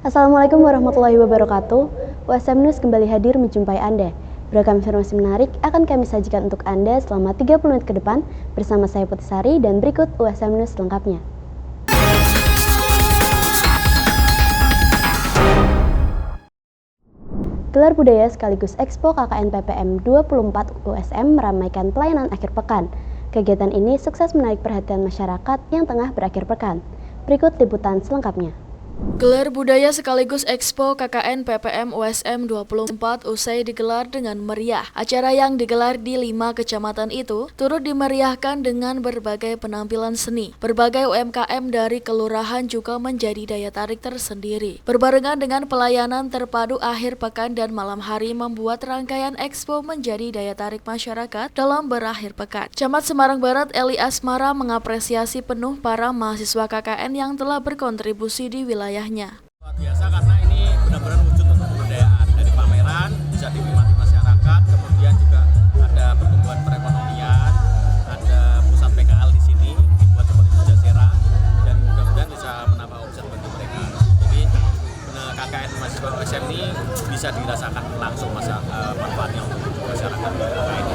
Assalamualaikum warahmatullahi wabarakatuh. USM News kembali hadir menjumpai Anda. Beragam informasi menarik akan kami sajikan untuk Anda selama 30 menit ke depan bersama saya Putri Sari dan berikut USM News lengkapnya. Gelar budaya sekaligus Expo KKN PPM 24 USM meramaikan pelayanan akhir pekan. Kegiatan ini sukses menarik perhatian masyarakat yang tengah berakhir pekan. Berikut liputan selengkapnya. Gelar budaya sekaligus Expo KKN PPM USM 24 usai digelar dengan meriah. Acara yang digelar di 5 kecamatan itu turut dimeriahkan dengan berbagai penampilan seni. Berbagai UMKM dari kelurahan juga menjadi daya tarik tersendiri. Berbarengan dengan pelayanan terpadu akhir pekan dan malam hari membuat rangkaian Expo menjadi daya tarik masyarakat dalam berakhir pekan. Camat Semarang Barat Eli Asmara mengapresiasi penuh para mahasiswa KKN yang telah berkontribusi di wilayahnya. Luar biasa karena ini benar-benar wujud untuk kebudayaan. Dari pameran bisa dinikmati masyarakat, kemudian juga ada pertumbuhan perekonomian, ada pusat PKL di sini dibuat seperti Jazera dan mudah-mudahan bisa menambah omset bagi mereka. Jadi KKN mahasiswa USM ini bisa dirasakan langsung manfaatnya untuk masyarakat.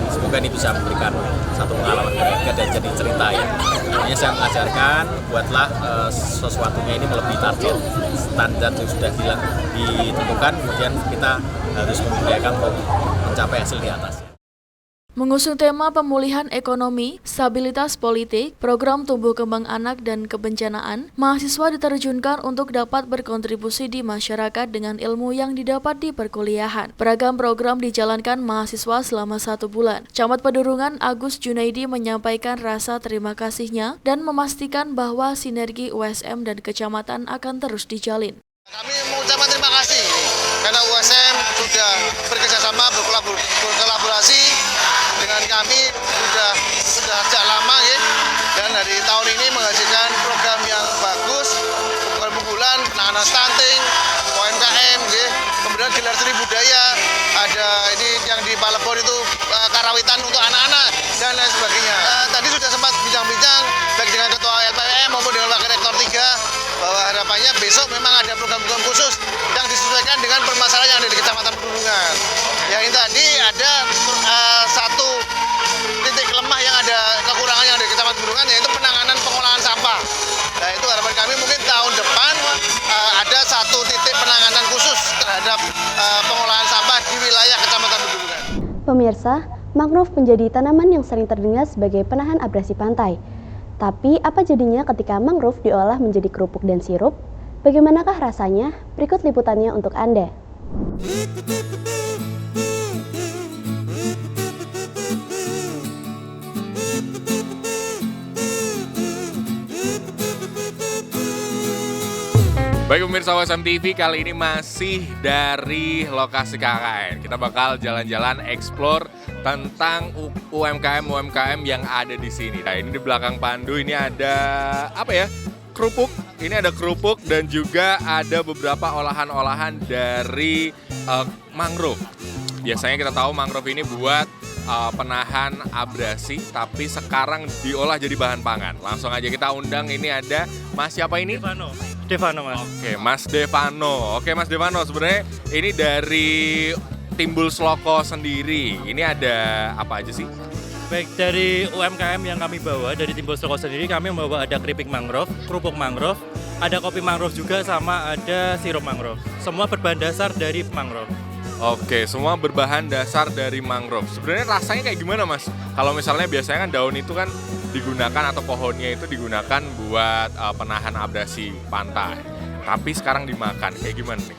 Semoga ini bisa memberikan satu pengalaman mereka dan jadi cerita ya. Makanya saya mengajarkan buatlah sesuatunya ini melebihi target standar yang sudah ditentukan, kemudian kita harus membudayakan untuk mencapai hasil di atas. Mengusung tema pemulihan ekonomi, stabilitas politik, program tumbuh kembang anak dan kebencanaan, mahasiswa diterjunkan untuk dapat berkontribusi di masyarakat dengan ilmu yang didapat di perkuliahan. Beragam program dijalankan mahasiswa selama 1 bulan. Camat Pedurungan Agus Junaidi menyampaikan rasa terima kasihnya dan memastikan bahwa sinergi USM dan kecamatan akan terus dijalin. Kami mengucapkan terima kasih karena USM sudah bekerjasama berkolaborasi dengan kami sudah sejak lama ya, dan dari tahun ini menghasilkan program yang bagus, program unggulan, penanganan stunting, UMKM, ya. Kemudian gelar seni budaya, ada ini yang di Palembang itu karawitan untuk anak-anak dan lain sebagainya. Tadi sudah sempat bincang-bincang baik dengan Ketua LPM maupun dengan Wakil Rektor 3 bahwa harapannya besok memang ada program-program khusus yang disesuaikan dengan permasalahan yang ada di Kecamatan Pedurungan. Yang ini tadi ada satu titik lemah yang ada kekurangan yang ada di Kecamatan Pedurungan, yaitu penanganan pengolahan sampah. Nah itu harapan kami mungkin tahun depan ada satu titik penanganan khusus terhadap pengolahan sampah di wilayah Kecamatan Pedurungan. Pemirsa, mangrove menjadi tanaman yang sering terdengar sebagai penahan abrasi pantai. Tapi apa jadinya ketika mangrove diolah menjadi kerupuk dan sirup? Bagaimanakah rasanya? Berikut liputannya untuk Anda. Baik pemirsa USM TV, kali ini masih dari lokasi KKN. Kita bakal jalan-jalan explore tentang UMKM yang ada di sini. Nah, ini di belakang Pandu ini ada apa ya? Kerupuk. Ini ada kerupuk dan juga ada beberapa olahan-olahan dari mangrove. Biasanya kita tahu mangrove ini buat penahan abrasi, tapi sekarang diolah jadi bahan pangan. Langsung aja kita undang, ini ada Mas siapa ini? Devano Mas. Oke, Mas Devano. Oke, Mas Devano, sebenarnya ini dari Timbul Sloko sendiri. Ini ada apa aja sih? Baik, dari UMKM yang kami bawa, dari Timbul Sloko sendiri kami membawa ada keripik mangrove, kerupuk mangrove, ada kopi mangrove juga, sama ada sirup mangrove. Semua berbahan dasar dari mangrove. Oke, semua berbahan dasar dari mangrove. Sebenarnya rasanya kayak gimana, Mas? Kalau misalnya biasanya kan daun itu kan digunakan atau pohonnya itu digunakan buat penahan abrasi pantai. Tapi sekarang dimakan, kayak gimana nih?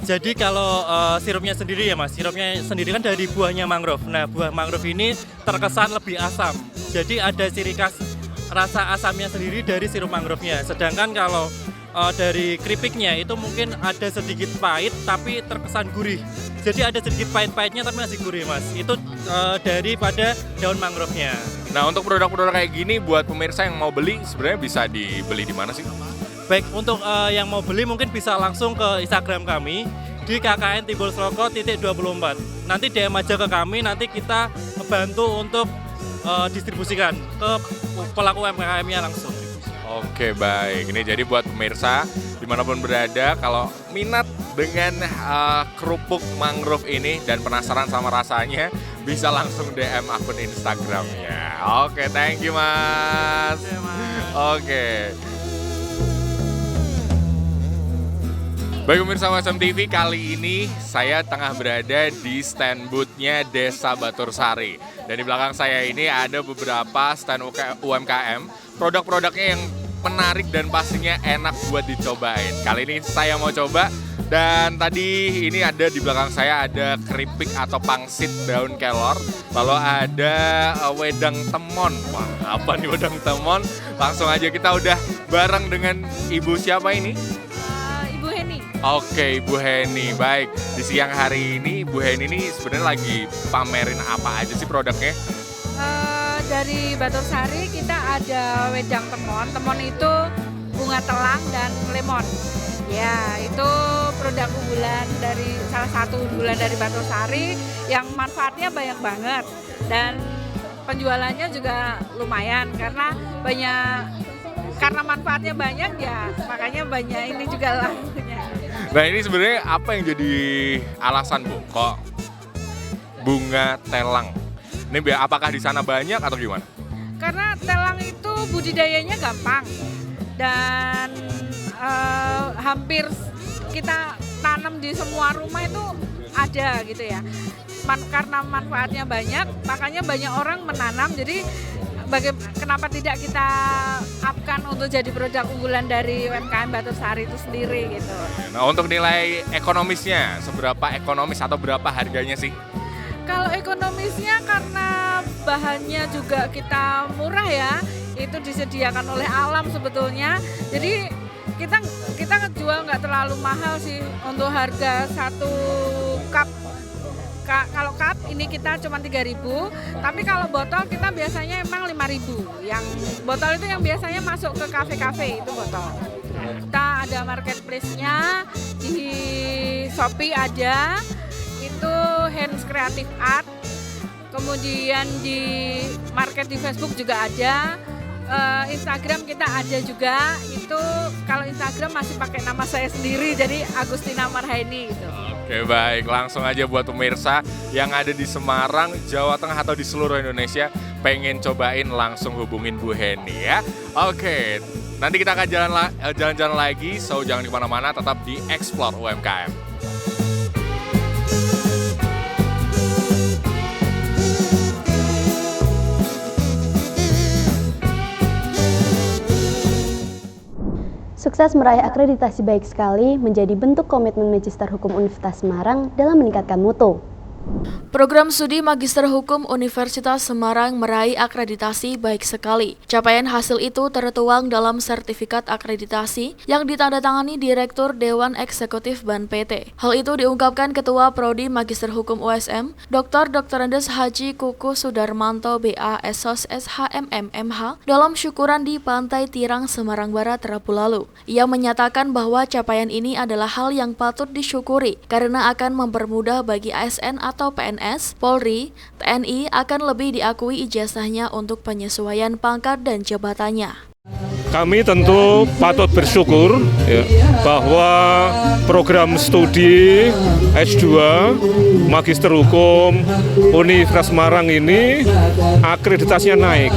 Jadi kalau sirupnya sendiri ya Mas, sirupnya sendiri kan dari buahnya mangrove. Nah, buah mangrove ini terkesan lebih asam. Jadi ada ciri khas rasa asamnya sendiri dari sirup mangrove-nya. Sedangkan kalau dari keripiknya itu mungkin ada sedikit pahit tapi terkesan gurih. Jadi ada sedikit pahit-pahitnya tapi masih gurih Mas. Itu daripada daun mangrove-nya. Nah, untuk produk-produk kayak gini buat pemirsa yang mau beli sebenarnya bisa dibeli di mana sih? Baik, untuk yang mau beli mungkin bisa langsung ke Instagram kami di KKN Timbul Sloko .24. Nanti DM aja ke kami, nanti kita bantu untuk distribusikan ke pelaku UMKM-nya langsung. Oke, baik. Ini jadi buat pemirsa dimanapun berada, kalau minat dengan kerupuk mangrove ini dan penasaran sama rasanya, bisa langsung DM akun Instagramnya. Oke, thank you Mas. Oke. Baik pemirsa USM TV, kali ini saya tengah berada di stand booth-nya Desa Batursari. Dan di belakang saya ini ada beberapa stand UMKM, produk-produknya yang menarik dan pastinya enak buat dicobain. Kali ini saya mau coba, dan tadi ini ada di belakang saya ada keripik atau pangsit daun kelor, lalu ada wedang temon. Wah, apa nih wedang temon? Langsung aja, kita udah bareng dengan Ibu siapa ini? Ibu Heni. Oke, Ibu Heni. Baik, di siang hari ini Ibu Heni ini sebenarnya lagi pamerin apa aja sih produknya? Dari Batursari kita ada wedang temon. Temon itu bunga telang dan lemon. Ya, itu produk unggulan dari salah satu unggulan dari Batursari yang manfaatnya banyak banget dan penjualannya juga lumayan karena manfaatnya banyak ya, makanya banyak ini juga lakunya. Nah, ini sebenarnya apa yang jadi alasan Bu kok bunga telang? Ini apakah di sana banyak atau gimana? Karena telang itu budidayanya gampang dan hampir kita tanam di semua rumah itu ada gitu ya. Karena manfaatnya banyak, makanya banyak orang menanam. Jadi kenapa tidak kita upkan untuk jadi produk unggulan dari UMKM Batursari itu sendiri gitu. Nah, untuk nilai ekonomisnya, seberapa ekonomis atau berapa harganya sih? Kalau ekonomisnya karena bahannya juga kita murah ya, itu disediakan oleh alam sebetulnya. Jadi kita jual nggak terlalu mahal sih untuk harga 1 cup. Kalau cup ini kita cuma 3.000, tapi kalau botol kita biasanya emang 5.000. Yang botol itu yang biasanya masuk ke kafe-kafe itu botol. Kita ada marketplace-nya, di Shopee ada, itu Hands Creative Art, kemudian di market di Facebook juga ada, Instagram kita ada juga. Itu kalau Instagram masih pakai nama saya sendiri, jadi Agustina Marhaini gitu. Oke, baik, langsung aja buat pemirsa yang ada di Semarang, Jawa Tengah atau di seluruh Indonesia pengen cobain, langsung hubungin Bu Heni ya. Oke, nanti kita akan jalan-jalan lagi, so jangan kemana-mana, tetap di Explore UMKM. Sukses meraih akreditasi baik sekali menjadi bentuk komitmen Magister Hukum Universitas Semarang dalam meningkatkan mutu. Program studi Magister Hukum Universitas Semarang meraih akreditasi baik sekali. Capaian hasil itu tertuang dalam sertifikat akreditasi yang ditandatangani Direktur Dewan Eksekutif BAN PT. Hal itu diungkapkan Ketua Prodi Magister Hukum USM, Dr. Haji Kuku Sudarmanto BA Esos SHMM MH dalam syukuran di Pantai Tirang, Semarang Barat Rabu lalu. Ia menyatakan bahwa capaian ini adalah hal yang patut disyukuri karena akan mempermudah bagi ASN atau PNS, Polri, TNI akan lebih diakui ijazahnya untuk penyesuaian pangkat dan jabatannya. Kami tentu patut bersyukur ya, bahwa program studi S2 Magister Hukum Universitas Semarang ini akreditasinya naik.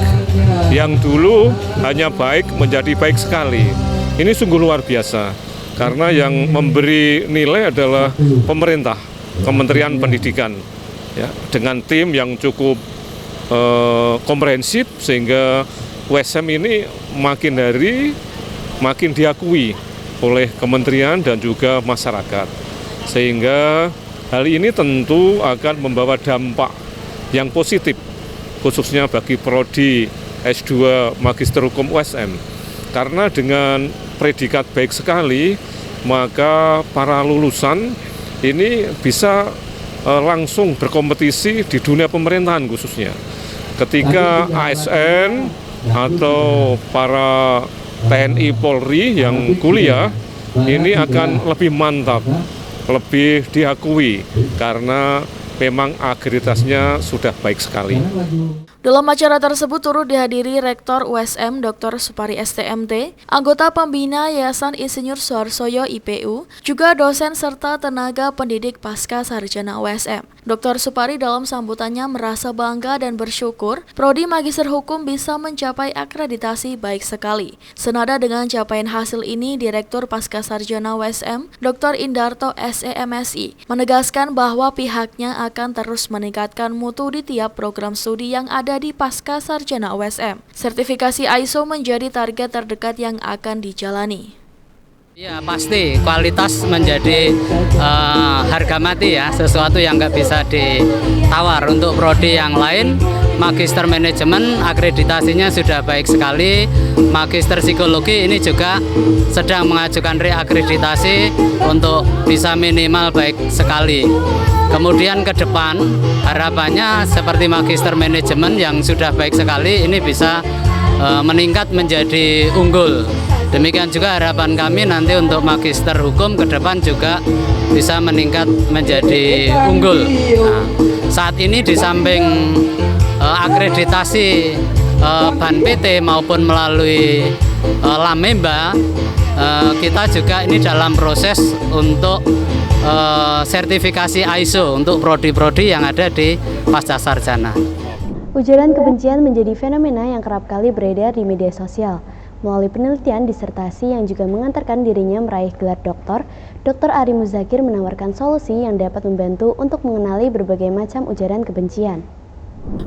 Yang dulu hanya baik menjadi baik sekali. Ini sungguh luar biasa karena yang memberi nilai adalah pemerintah, Kementerian Pendidikan, ya, dengan tim yang cukup komprehensif sehingga USM ini makin diakui oleh kementerian dan juga masyarakat, sehingga hal ini tentu akan membawa dampak yang positif khususnya bagi prodi S2 Magister Hukum USM, karena dengan predikat baik sekali maka para lulusan ini bisa langsung berkompetisi di dunia pemerintahan khususnya. Ketika ASN atau para TNI Polri yang kuliah ini akan lebih mantap, lebih diakui karena memang akreditasinya sudah baik sekali. Dalam acara tersebut turut dihadiri Rektor USM Dr. Supari STMT, anggota pembina Yayasan Insinyur Suharsoyo IPU, juga dosen serta tenaga pendidik pasca sarjana USM. Dr. Supari dalam sambutannya merasa bangga dan bersyukur Prodi Magister Hukum bisa mencapai akreditasi baik sekali. Senada dengan capaian hasil ini, Direktur Pasca Sarjana USM Dr. Indarto SEMSI menegaskan bahwa pihaknya akan terus meningkatkan mutu di tiap program studi yang ada di Pasca Sarjana USM. Sertifikasi ISO menjadi target terdekat yang akan dijalani. Ya pasti kualitas menjadi harga mati ya, sesuatu yang nggak bisa ditawar. Untuk prodi yang lain, Magister Manajemen akreditasinya sudah baik sekali. Magister Psikologi ini juga sedang mengajukan reakreditasi untuk bisa minimal baik sekali. Kemudian ke depan harapannya seperti Magister Manajemen yang sudah baik sekali ini bisa meningkat menjadi unggul. Demikian juga harapan kami nanti untuk Magister Hukum ke depan juga bisa meningkat menjadi unggul. Nah, saat ini di samping akreditasi BAN PT maupun melalui Lamemba, kita juga ini dalam proses untuk sertifikasi ISO untuk prodi-prodi yang ada di pasca sarjana. Ujaran kebencian menjadi fenomena yang kerap kali beredar di media sosial. Melalui penelitian disertasi yang juga mengantarkan dirinya meraih gelar doktor, Dr. Ari Muzakir menawarkan solusi yang dapat membantu untuk mengenali berbagai macam ujaran kebencian.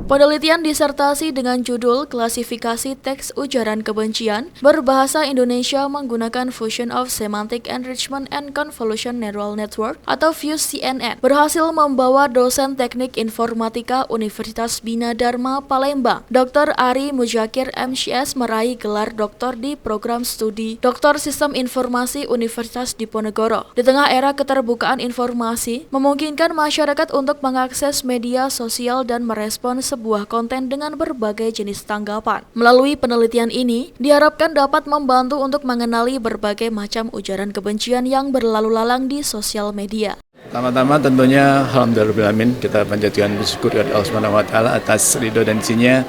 Penelitian disertasi dengan judul Klasifikasi Teks Ujaran Kebencian berbahasa Indonesia menggunakan Fusion of Semantic Enrichment and Convolution Neural Network atau FUSE-CNN berhasil membawa dosen teknik informatika Universitas Bina Dharma Palembang, Dr. Ari Muzakir MCS meraih gelar doktor di program studi Doktor Sistem Informasi Universitas Diponegoro. Di tengah era keterbukaan informasi, memungkinkan masyarakat untuk mengakses media sosial dan merespons sebuah konten dengan berbagai jenis tanggapan. Melalui penelitian ini, diharapkan dapat membantu untuk mengenali berbagai macam ujaran kebencian yang berlalu lalang di sosial media. Pertama-tama tentunya alhamdulillahirrahmanirrahim kita panjatkan bersyukur kepada Allah Subhanahu wa taala atas ridho dan izinnya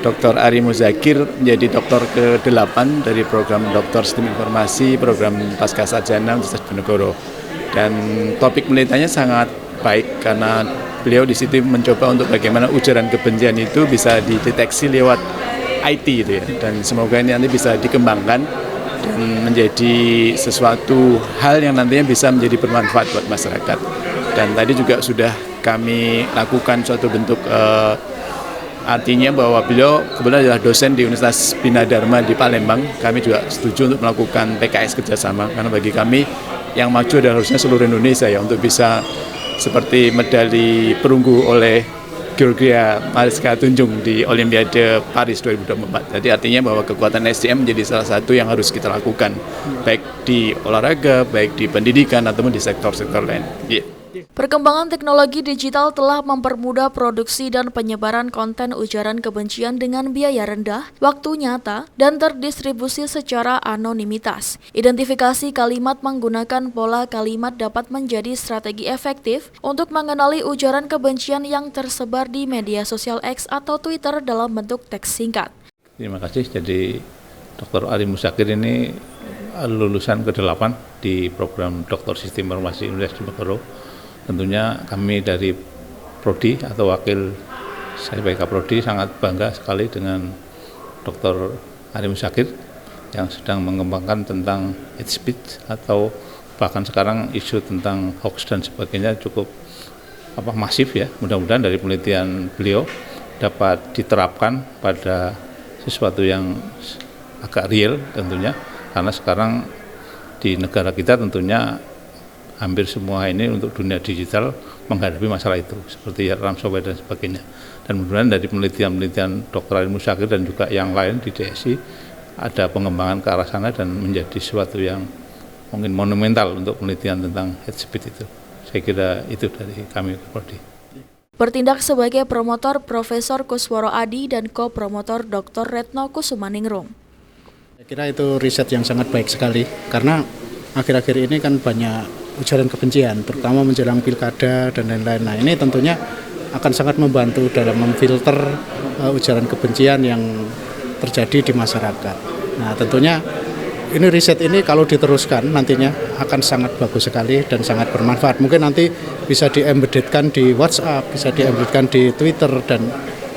Dr. Ari Muzakir menjadi doktor ke-8 dari program Doktor Sistem Informasi program Pasca Sarjana Universitas Diponegoro. Dan topik penelitiannya sangat baik karena beliau di situ mencoba untuk bagaimana ujaran kebencian itu bisa dideteksi lewat IT gitu ya. Dan semoga ini nanti bisa dikembangkan dan menjadi sesuatu hal yang nantinya bisa menjadi bermanfaat buat masyarakat. Dan tadi juga sudah kami lakukan suatu bentuk artinya bahwa beliau kebetulan adalah dosen di Universitas Bina Dharma di Palembang. Kami juga setuju untuk melakukan PKS kerjasama karena bagi kami yang maju adalah harusnya seluruh Indonesia ya untuk bisa seperti medali perunggu oleh Georgia Mariska Tunjung di Olimpiade Paris 2024. Jadi artinya bahwa kekuatan SDM menjadi salah satu yang harus kita lakukan, baik di olahraga, baik di pendidikan, ataupun di sektor-sektor lain. Yeah. Perkembangan teknologi digital telah mempermudah produksi dan penyebaran konten ujaran kebencian dengan biaya rendah, waktu nyata, dan terdistribusi secara anonimitas. Identifikasi kalimat menggunakan pola kalimat dapat menjadi strategi efektif untuk mengenali ujaran kebencian yang tersebar di media sosial X atau Twitter dalam bentuk teks singkat. Terima kasih. Jadi Dr. Ari Muzakir ini lulusan ke-8 di program Doktor Sistem Informasi Universitas Diponegoro. Tentunya kami dari Prodi atau wakil saya sebagai Prodi sangat bangga sekali dengan Dr. Ari Muzakir yang sedang mengembangkan tentang hate speech atau bahkan sekarang isu tentang hoax dan sebagainya cukup masif ya. Mudah-mudahan dari penelitian beliau dapat diterapkan pada sesuatu yang agak real tentunya, karena sekarang di negara kita tentunya hampir semua ini untuk dunia digital menghadapi masalah itu seperti ransomware dan sebagainya. Dan mudah-mudahan dari penelitian-penelitian Dr. Ari Muzakir dan juga yang lain di DSI ada pengembangan ke arah sana dan menjadi sesuatu yang mungkin monumental untuk penelitian tentang hate speech itu. Saya kira itu dari kami Prodi. Bertindak sebagai promotor Profesor Kusworo Adi dan ko-promotor Dr. Retno Kusumaningrum. Saya kira itu riset yang sangat baik sekali karena akhir-akhir ini kan banyak ujaran kebencian, terutama menjelang pilkada dan lain-lain. Nah ini tentunya akan sangat membantu dalam memfilter ujaran kebencian yang terjadi di masyarakat. Nah, tentunya ini riset ini kalau diteruskan nantinya akan sangat bagus sekali dan sangat bermanfaat. Mungkin nanti bisa di-embeddedkan di WhatsApp, bisa di-embeddedkan di Twitter dan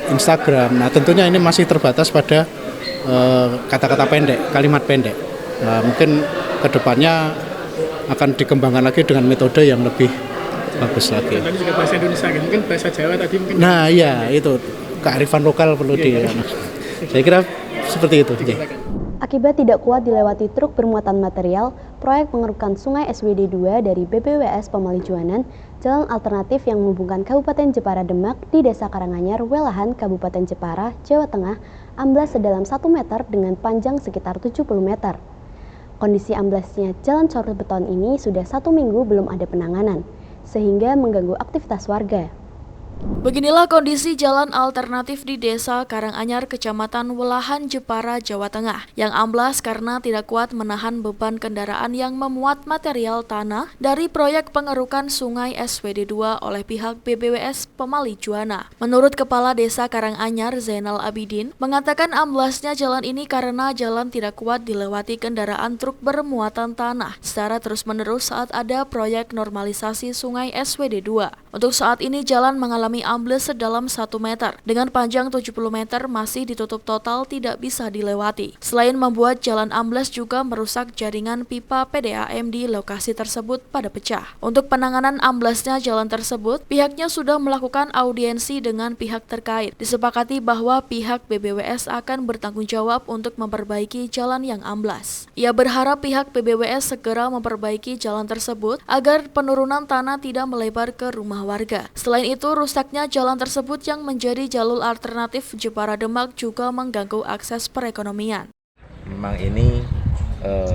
Instagram. Nah, tentunya ini masih terbatas pada kata-kata pendek, kalimat pendek. Nah, mungkin kedepannya akan dikembangkan lagi dengan metode yang lebih bagus lagi. Tadi juga bahasa Indonesia, mungkin bahasa Jawa tadi mungkin. Nah, iya itu kearifan lokal perlu Saya kira seperti itu. Akibat tidak kuat dilewati truk bermuatan material, proyek pengerukan sungai SWD 2 dari BPWS Pemali Juanan, jalan alternatif yang menghubungkan Kabupaten Jepara Demak di Desa Karanganyar, Welahan, Kabupaten Jepara, Jawa Tengah, amblas sedalam 1 meter dengan panjang sekitar 70 meter. Kondisi amblasnya jalan cor beton ini sudah 1 minggu belum ada penanganan, sehingga mengganggu aktivitas warga. Beginilah kondisi jalan alternatif di Desa Karanganyar, Kecamatan Welahan, Jepara, Jawa Tengah, yang amblas karena tidak kuat menahan beban kendaraan yang memuat material tanah dari proyek pengerukan sungai SWD 2 oleh pihak BPWS Pemali Juana. Menurut Kepala Desa Karanganyar, Zainal Abidin, mengatakan amblasnya jalan ini karena jalan tidak kuat dilewati kendaraan truk bermuatan tanah secara terus-menerus saat ada proyek normalisasi sungai SWD 2. Untuk saat ini jalan mengalami ambles sedalam 1 meter, dengan panjang 70 meter masih ditutup total tidak bisa dilewati. Selain membuat jalan ambles juga merusak jaringan pipa PDAM di lokasi tersebut pada pecah. Untuk penanganan amblesnya jalan tersebut, pihaknya sudah melakukan audiensi dengan pihak terkait. Disepakati bahwa pihak BPWS akan bertanggung jawab untuk memperbaiki jalan yang amblas. Ia berharap pihak BPWS segera memperbaiki jalan tersebut agar penurunan tanah tidak melebar ke rumah warga. Selain itu, rusaknya jalan tersebut yang menjadi jalur alternatif Jepara Demak juga mengganggu akses perekonomian. Memang ini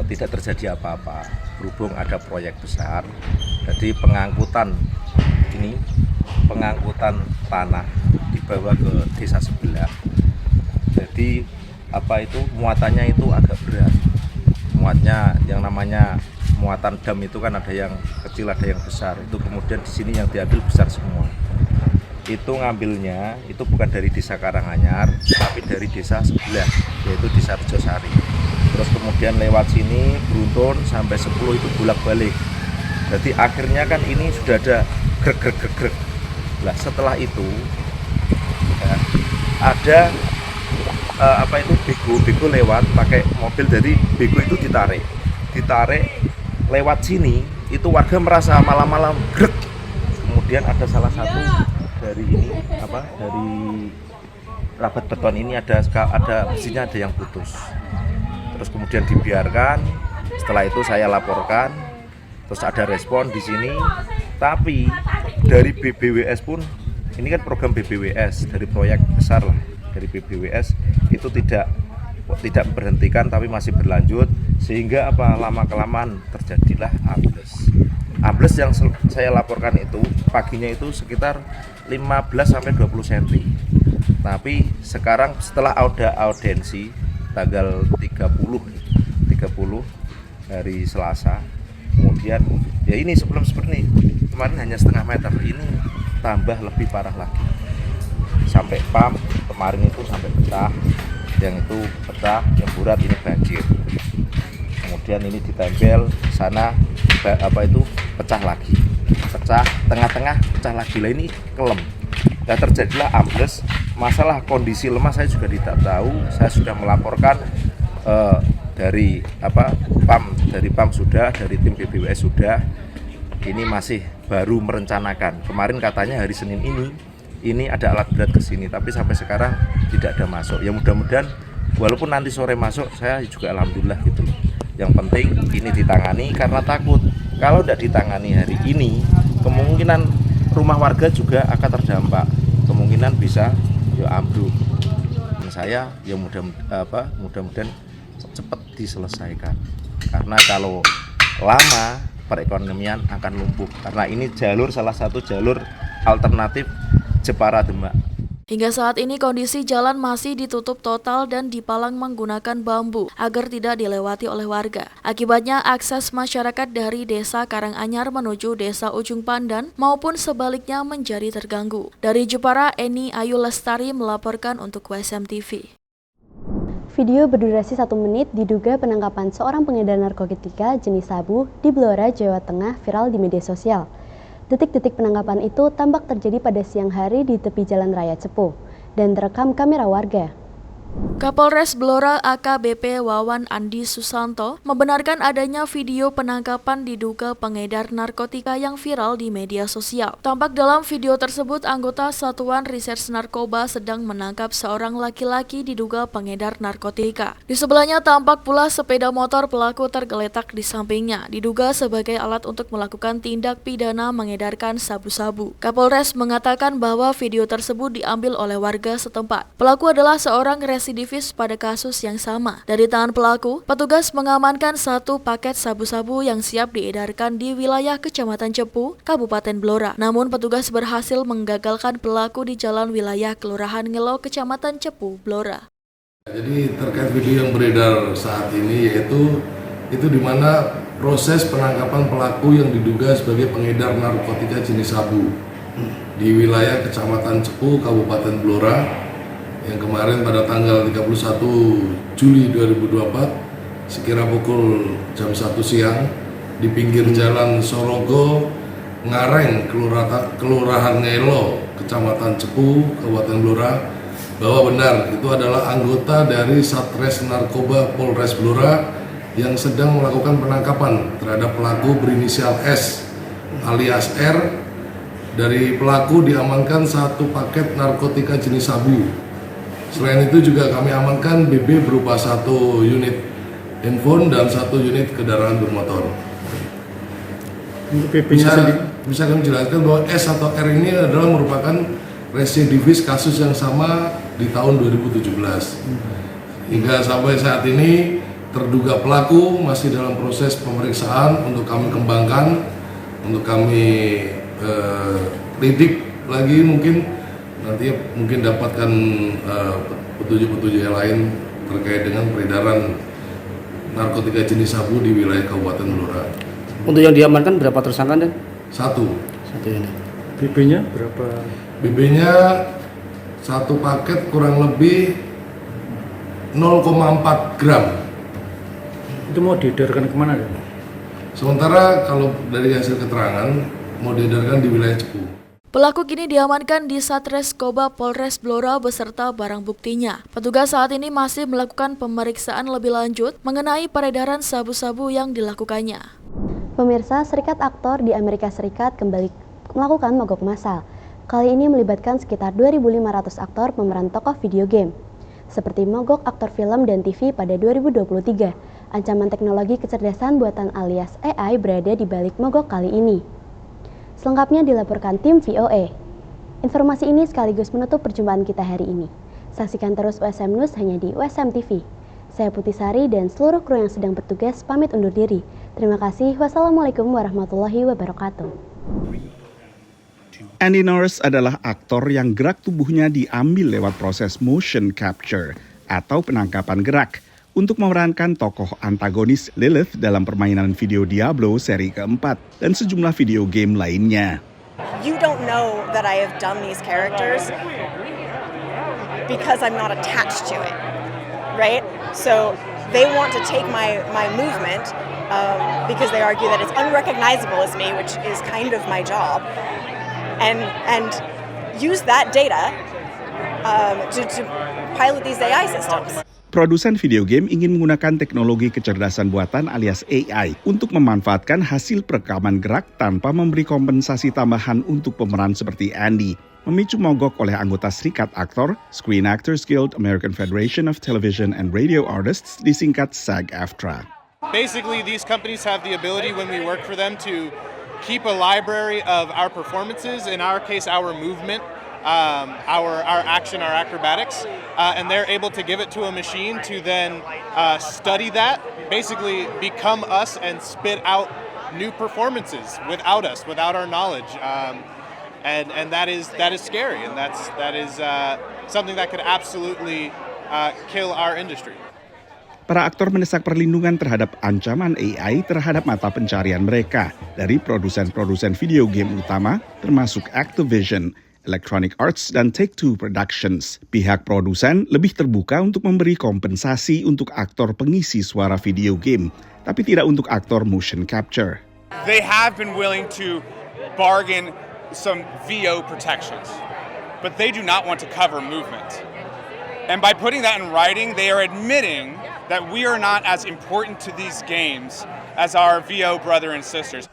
tidak terjadi apa-apa, berhubung ada proyek besar, jadi pengangkutan tanah dibawa ke desa sebelah. Jadi muatannya itu agak berat. Muatnya yang namanya muatan dam itu kan ada yang kecil, ada yang besar. Itu kemudian di sini yang diambil besar semua. Itu ngambilnya itu bukan dari Desa Karanganyar, tapi dari desa sebelah, yaitu Desa Rejosari. Terus kemudian lewat sini beruntun sampai 10 itu bolak-balik. Jadi akhirnya kan ini sudah ada grek. Nah, setelah itu ya, ada bego lewat pakai mobil dari bego itu ditarik lewat sini, itu warga merasa malam-malam grek. Kemudian ada salah satu dari rabat beton ini ada besinya ada yang putus. Terus kemudian dibiarkan. Setelah itu saya laporkan. Terus ada respon di sini. Tapi dari BPWS pun, ini kan program BPWS dari proyek besar lah dari BPWS, itu tidak memberhentikan tapi masih berlanjut, sehingga lama-kelamaan terjadilah ambles yang saya laporkan itu paginya itu sekitar 15-20 cm. Tapi sekarang setelah audiensi tanggal 30 hari Selasa, kemudian ya ini sebelum seperti ini, kemarin hanya setengah meter, ini tambah lebih parah lagi. Sampai pam kemarin itu sampai pecah, yang itu pecah, yang burat ini banjir. Kemudian ini ditempel sana pecah lagi, pecah tengah-tengah, pecah lagi lah, ini kelem. Dan terjadilah ambles. Masalah kondisi lemah saya juga tidak tahu. Saya sudah melaporkan dari PAM sudah, dari tim BPWS sudah. Ini masih baru merencanakan. Kemarin katanya hari Senin ini ada alat berat ke sini, tapi sampai sekarang tidak ada masuk. Ya mudah-mudahan walaupun nanti sore masuk, saya juga alhamdulillah gitu. Yang penting ini ditangani, karena takut kalau tidak ditangani hari ini, kemungkinan rumah warga juga akan terdampak. Kemungkinan bisa ambruk. Saya ya mudah-mudahan cepat diselesaikan. Karena kalau lama perekonomian akan lumpuh. Karena ini salah satu jalur alternatif Jepara Demak. Hingga saat ini kondisi jalan masih ditutup total dan dipalang menggunakan bambu agar tidak dilewati oleh warga. Akibatnya akses masyarakat dari Desa Karanganyar menuju Desa Ujung Pandan maupun sebaliknya menjadi terganggu. Dari Jepara, Eni Ayu Lestari melaporkan untuk USM TV. Video berdurasi 1 menit diduga penangkapan seorang pengedar narkotika jenis sabu di Blora, Jawa Tengah viral di media sosial. Detik-detik penangkapan itu tampak terjadi pada siang hari di tepi Jalan Raya Cepu dan terekam kamera warga. Kapolres Blora AKBP Wawan Andi Susanto membenarkan adanya video penangkapan diduga pengedar narkotika yang viral di media sosial. Tampak dalam video tersebut anggota Satuan Reserse Narkoba sedang menangkap seorang laki-laki diduga pengedar narkotika. Di sebelahnya tampak pula sepeda motor pelaku tergeletak di sampingnya, diduga sebagai alat untuk melakukan tindak pidana mengedarkan sabu-sabu. Kapolres mengatakan bahwa video tersebut diambil oleh warga setempat. Pelaku adalah seorang residivis pada kasus yang sama. Dari tangan pelaku, petugas mengamankan 1 paket sabu-sabu yang siap diedarkan di wilayah Kecamatan Cepu, Kabupaten Blora. Namun petugas berhasil menggagalkan pelaku di jalan wilayah Kelurahan Ngelo, Kecamatan Cepu, Blora. Jadi terkait video yang beredar saat ini yaitu itu di mana proses penangkapan pelaku yang diduga sebagai pengedar narkotika jenis sabu di wilayah Kecamatan Cepu, Kabupaten Blora, yang kemarin pada tanggal 31 Juli 2024 sekira pukul jam 1 siang di pinggir jalan Sorogo, Ngareng, Kelurahan Ngelo, Kecamatan Cepu, Kabupaten Blora, bahwa benar itu adalah anggota dari Satres Narkoba Polres Blora yang sedang melakukan penangkapan terhadap pelaku berinisial S alias R. Dari pelaku diamankan 1 paket narkotika jenis sabu. Selain itu juga kami amankan BB berupa 1 unit handphone dan 1 unit kendaraan bermotor. Bisa kami jelaskan bahwa S atau R ini adalah merupakan residivis kasus yang sama di tahun 2017. Hingga sampai saat ini terduga pelaku masih dalam proses pemeriksaan untuk kami kembangkan, untuk kami lidik lagi nanti mungkin dapatkan petunjuk-petunjuk yang lain terkait dengan peredaran narkotika jenis sabu di wilayah Kabupaten Blora. Untuk yang diamankan berapa tersangka dan? 1 ini. BB-nya berapa? BB-nya 1 paket kurang lebih 0,4 gram. Itu mau diedarkan kemana kan? Sementara kalau dari hasil keterangan mau diedarkan di wilayah Cepu. Pelaku kini diamankan di Satreskobba Polres Blora beserta barang buktinya. Petugas saat ini masih melakukan pemeriksaan lebih lanjut mengenai peredaran sabu-sabu yang dilakukannya. Pemirsa, Serikat Aktor di Amerika Serikat kembali melakukan mogok massal. Kali ini melibatkan sekitar 2.500 aktor pemeran tokoh video game. Seperti mogok aktor film dan TV pada 2023, ancaman teknologi kecerdasan buatan alias AI berada di balik mogok kali ini. Selengkapnya dilaporkan tim VOA. Informasi ini sekaligus menutup perjumpaan kita hari ini. Saksikan terus USM News hanya di USM TV. Saya Putih Sari dan seluruh kru yang sedang bertugas pamit undur diri. Terima kasih. Wassalamualaikum warahmatullahi wabarakatuh. Andy Norris adalah aktor yang gerak tubuhnya diambil lewat proses motion capture atau penangkapan gerak untuk memerankan tokoh antagonis Lilith dalam permainan video Diablo seri keempat dan sejumlah video game lainnya. You don't know that I have done these characters because I'm not attached to it, right? So they want to take my movement because they argue that it's unrecognizable as me, which is kind of my job, and use that data to pilot these AI systems. Produsen video game ingin menggunakan teknologi kecerdasan buatan alias AI untuk memanfaatkan hasil perekaman gerak tanpa memberi kompensasi tambahan untuk pemeran seperti Andy. Memicu mogok oleh anggota Serikat Aktor, Screen Actors Guild, American Federation of Television and Radio Artists, disingkat SAG-AFTRA. Basically, these companies have the ability when we work for them to keep a library of our performances, in our case, our movement, our action, our acrobatics, and they're able to give it to a machine to then study that, basically become us and spit out new performances without us, without our knowledge. and that is scary, and that is something that could absolutely kill our industry. Para aktor mendesak perlindungan terhadap ancaman AI terhadap mata pencarian mereka dari produsen-produsen video game utama termasuk Activision, Electronic Arts, dan Take-Two Productions. Pihak produsen lebih terbuka untuk memberi kompensasi untuk aktor pengisi suara video game, tapi tidak untuk aktor motion capture. They have been willing to bargain some VO protections, but they do not want to cover movement. And by putting that in writing, they are admitting that we are not as important to these games as our VO brother and sisters.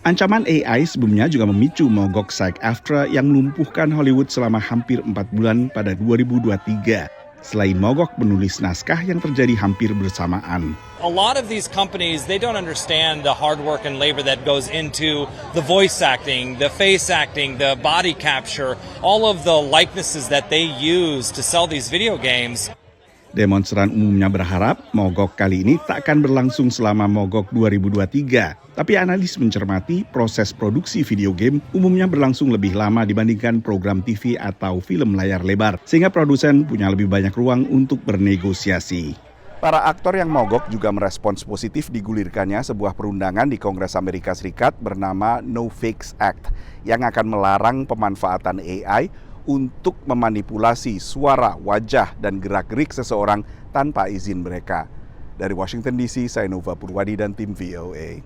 Ancaman AI sebelumnya juga memicu mogok SAG-AFTRA yang melumpuhkan Hollywood selama hampir 4 bulan pada 2023. Selain mogok penulis naskah yang terjadi hampir bersamaan. A lot of these companies, they don't understand the hard work and labor that goes into the voice acting, the face acting, the body capture, all of the likenesses that they use to sell these video games. Demonstran umumnya berharap mogok kali ini tak akan berlangsung selama mogok 2023. Tapi analis mencermati proses produksi video game umumnya berlangsung lebih lama dibandingkan program TV atau film layar lebar. Sehingga produsen punya lebih banyak ruang untuk bernegosiasi. Para aktor yang mogok juga merespons positif digulirkannya sebuah perundangan di Kongres Amerika Serikat bernama No Fakes Act yang akan melarang pemanfaatan AI untuk memanipulasi suara, wajah, dan gerak-gerik seseorang tanpa izin mereka. Dari Washington DC, saya Nova Purwadi dan tim VOA.